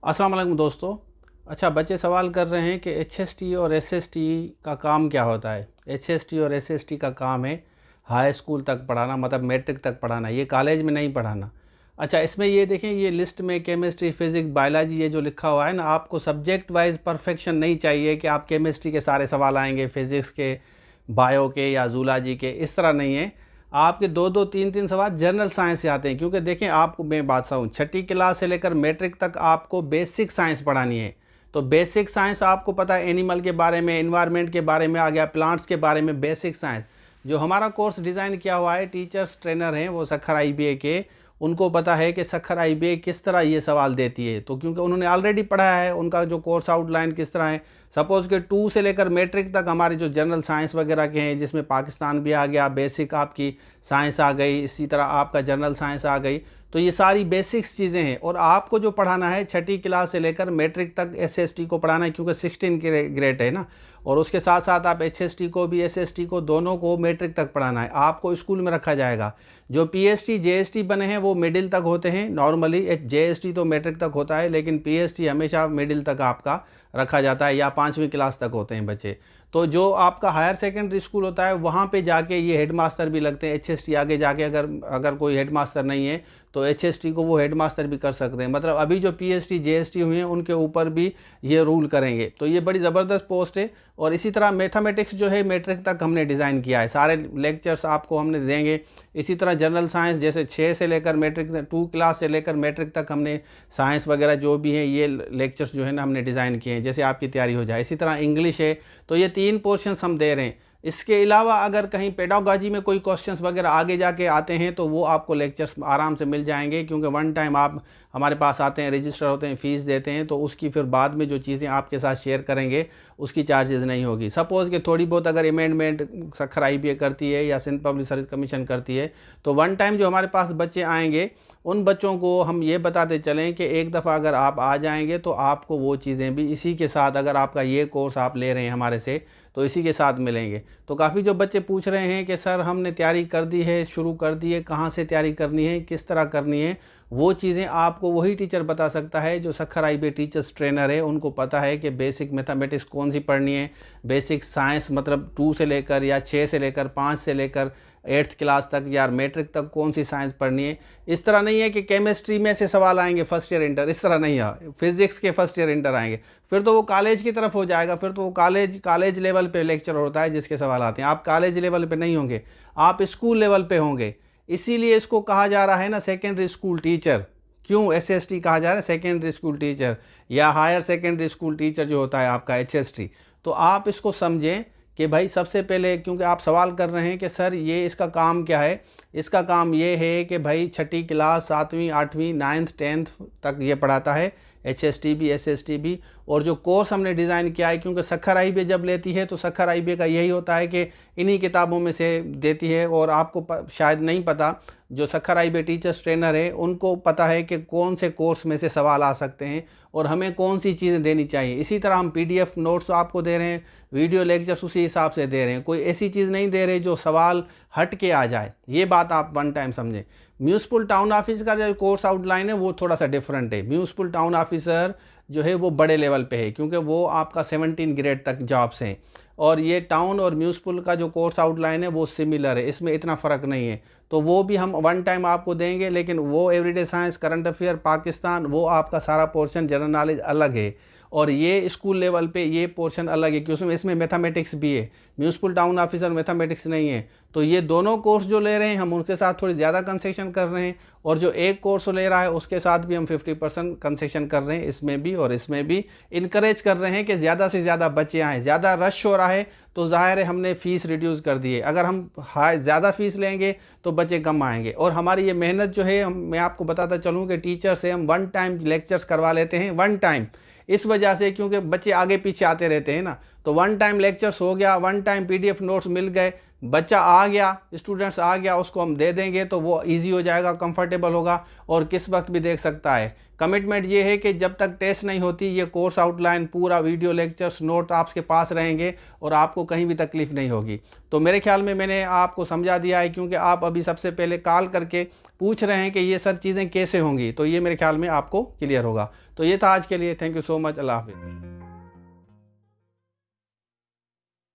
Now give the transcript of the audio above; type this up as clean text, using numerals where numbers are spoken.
अस्सलाम वालेकुम दोस्तों। अच्छा, बच्चे सवाल कर रहे हैं कि एचएसटी और एसएसटी का काम क्या होता है। एचएसटी और एसएसटी का काम है हाई स्कूल तक पढ़ाना, मतलब मैट्रिक तक पढ़ाना, ये कॉलेज में नहीं पढ़ाना। अच्छा, इसमें ये देखें, ये लिस्ट में केमिस्ट्री, फिजिक्स, बायोलॉजी ये जो लिखा हुआ है ना, आपको सब्जेक्ट वाइज परफेक्शन नहीं चाहिए कि आप केमिस्ट्री के सारे सवाल आएंगे, फिजिक्स के, बायो के या जूलॉजी के, इस तरह नहीं है। आपके दो दो तीन तीन सवाल जनरल साइंस से आते हैं, क्योंकि देखें, आपको मैं बात बताऊँ, छठी क्लास से लेकर मैट्रिक तक आपको बेसिक साइंस पढ़ानी है। तो बेसिक साइंस आपको पता है, एनिमल के बारे में, एनवायरनमेंट के बारे में आ गया, प्लांट्स के बारे में, बेसिक साइंस। जो हमारा कोर्स डिज़ाइन किया हुआ है, टीचर्स ट्रेनर हैं वो सखर आईबीए के, उनको पता है कि सखर आईबीए किस तरह ये सवाल देती है। तो क्योंकि उन्होंने ऑलरेडी पढ़ा है, उनका जो कोर्स आउटलाइन किस तरह है। सपोज़ के 2 से लेकर मैट्रिक तक हमारे जो जनरल साइंस वगैरह के हैं, जिसमें पाकिस्तान भी आ गया, बेसिक आपकी साइंस आ गई, इसी तरह आपका जनरल साइंस आ गई। तो ये सारी बेसिक्स चीज़ें हैं, और आपको जो पढ़ाना है छठी क्लास से लेकर मैट्रिक तक एसएसटी को पढ़ाना है, क्योंकि 16 ग्रेड है ना। और उसके साथ साथ आप एचएसटी को भी, एसएसटी को, दोनों को मैट्रिक तक पढ़ाना है। आपको स्कूल में रखा जाएगा। जो पीएचटी जेएसटी बने हैं वो मिडिल तक होते हैं नॉर्मली। जेएसटी तो मैट्रिक तक होता है, लेकिन पीएचटी हमेशा मिडिल तक आपका रखा जाता है, या 5वीं क्लास तक होते हैं बच्चे। तो जो आपका हायर सेकेंडरी स्कूल होता है, वहाँ पे जाके ये हेडमास्टर भी लगते हैं। एचएसटी आगे जाके अगर कोई हेडमास्टर नहीं है तो एचएसटी को वो हेडमास्टर भी कर सकते हैं। मतलब अभी जो पीएचटी जेएसटी हुए हैं उनके ऊपर भी ये रूल करेंगे। तो ये बड़ी ज़बरदस्त पोस्ट है। और इसी तरह मैथमेटिक्स जो है मैट्रिक तक हमने डिज़ाइन किया है, सारे लेक्चर्स आपको हमने देंगे। इसी तरह जनरल साइंस, जैसे 6 से लेकर मैट्रिक, 2 क्लास से लेकर मैट्रिक तक हमने साइंस वगैरह जो भी हैं ये लेक्चर्स जो है ना हमने डिज़ाइन किए हैं, जैसे आपकी तैयारी हो जाए। इसी तरह इंग्लिश है। तो ये 3 पोर्शंस हम दे रहे हैं। इसके अलावा अगर कहीं पेडागोजी में कोई क्वेश्चंस वगैरह आगे जाके आते हैं तो वो आपको लेक्चर्स आराम से मिल जाएंगे, क्योंकि वन टाइम आप हमारे पास आते हैं, रजिस्टर होते हैं, फ़ीस देते हैं, तो उसकी फिर बाद में जो चीज़ें आपके साथ शेयर करेंगे उसकी चार्जेस नहीं होगी। सपोज़ कि थोड़ी बहुत अगर अमेंडमेंट सखर आईबीए करती है या सिंध पब्लिक सर्विस कमीशन करती है, तो वन टाइम जो हमारे पास बच्चे आएंगे उन बच्चों को हम ये बताते चलें कि एक दफ़ा अगर आप आ जाएंगे तो आपको वो चीज़ें भी इसी के साथ, अगर आपका ये कोर्स आप ले रहे हैं हमारे से, तो इसी के साथ मिलेंगे। तो काफ़ी जो बच्चे पूछ रहे हैं कि सर हमने तैयारी कर दी है, शुरू कर दी है, कहाँ से तैयारी करनी है, किस तरह करनी है, वो चीज़ें आपको वही टीचर बता सकता है जो सखर आईबीए टीचर्स ट्रेनर है। उनको पता है कि बेसिक मैथमेटिक्स कौन सी पढ़नी है, बेसिक साइंस मतलब 2 से लेकर या 6 से लेकर 5 से लेकर 8th क्लास तक या मैट्रिक तक कौन सी साइंस पढ़नी है। इस तरह नहीं है कि केमिस्ट्री में से सवाल आएंगे फर्स्ट ईयर इंटर, इस तरह नहीं है। फिजिक्स के फर्स्ट ईयर इंटर आएंगे, फिर तो वो कॉलेज की तरफ हो जाएगा। फिर तो वो कॉलेज लेवल पे लेक्चर होता है जिसके सवाल आते हैं। आप कॉलेज लेवल पे नहीं होंगे, आप स्कूल लेवल पे होंगे। इसीलिए इसको कहा जा रहा है ना सेकेंडरी स्कूल टीचर। क्यों एसएसटी कहा जा रहा है? सेकेंडरी स्कूल टीचर या हायर सेकेंडरी स्कूल टीचर जो होता है आपका एचएसटी। तो आप इसको समझें कि भाई सबसे पहले, क्योंकि आप सवाल कर रहे हैं कि सर ये इसका काम क्या है, इसका काम ये है कि भाई छठी क्लास, 7वीं 8वीं 9th 10th तक ये पढ़ाता है, एचएसटी भी एसएसटी भी। और जो कोर्स हमने डिज़ाइन किया है, क्योंकि सखर आईबीए जब लेती है तो सखर आईबीए का यही होता है कि इन्हीं किताबों में से देती है। और आपको शायद नहीं पता, जो सखर आईबीए टीचर्स ट्रेनर है उनको पता है कि कौन से कोर्स में से सवाल आ सकते हैं और हमें कौन सी चीज़ें देनी चाहिए। इसी तरह हम पीडीएफ नोट्स आपको दे रहे हैं, वीडियो लेक्चर्स उसी हिसाब से दे रहे हैं। कोई ऐसी चीज़ नहीं दे रहे जो सवाल हट के आ जाए, ये बात आप वन टाइम समझें। म्यूनसिपल टाउन ऑफिस का जो कोर्स आउटलाइन है वो थोड़ा सा डिफरेंट है। म्यूनसिपल टाउन ऑफिसर जो है वो बड़े लेवल पे है, क्योंकि वो आपका 17 ग्रेड तक जॉब्स हैं। और ये टाउन और म्यूनसिपल का जो कोर्स आउटलाइन है वो सिमिलर है, इसमें इतना फ़र्क नहीं है। तो वो भी हम वन टाइम आपको देंगे, लेकिन वो everyday science, current affair, Pakistan, वो आपका सारा पोर्शन जनरल नॉलेज अलग है। और ये स्कूल लेवल पे ये पोर्शन अलग है, क्योंकि इसमें मैथमेटिक्स भी है। म्यूनसिपल टाउन ऑफिसर मैथमेटिक्स नहीं है। तो ये दोनों कोर्स जो ले रहे हैं हम उनके साथ थोड़ी ज़्यादा कंसेशन कर रहे हैं, और जो एक कोर्स ले रहा है उसके साथ भी हम 50% कंसेशन कर रहे हैं, इसमें भी और इसमें भी। इनकरेज कर रहे हैं कि ज़्यादा से ज़्यादा बच्चे आएँ। ज़्यादा रश हो रहा है तो ज़ाहिर है हमने फ़ीस रिड्यूस कर दी है। अगर हम ज़्यादा फ़ीस लेंगे तो बच्चे कम आएंगे। और हमारी ये मेहनत जो है, मैं आपको बताता चलूँ कि टीचर से हम वन टाइम लेक्चर्स करवा लेते हैं, वन टाइम। इस वजह से क्योंकि बच्चे आगे पीछे आते रहते हैं ना, तो वन टाइम लेक्चर्स हो गया, वन टाइम पीडीएफ नोट्स मिल गए, बच्चा आ गया, स्टूडेंट्स आ गया, उसको हम दे देंगे तो वो इजी हो जाएगा, कंफर्टेबल होगा और किस वक्त भी देख सकता है। कमिटमेंट ये है कि जब तक टेस्ट नहीं होती ये कोर्स आउटलाइन पूरा वीडियो लेक्चर्स नोट आपके पास रहेंगे और आपको कहीं भी तकलीफ़ नहीं होगी। तो मेरे ख्याल में मैंने आपको समझा दिया है, क्योंकि आप अभी सबसे पहले कॉल करके पूछ रहे हैं कि ये सर चीज़ें कैसे होंगी, तो ये मेरे ख्याल में आपको क्लियर होगा। तो ये था आज के लिए। Thank you so much. अल्लाह हाफिज़।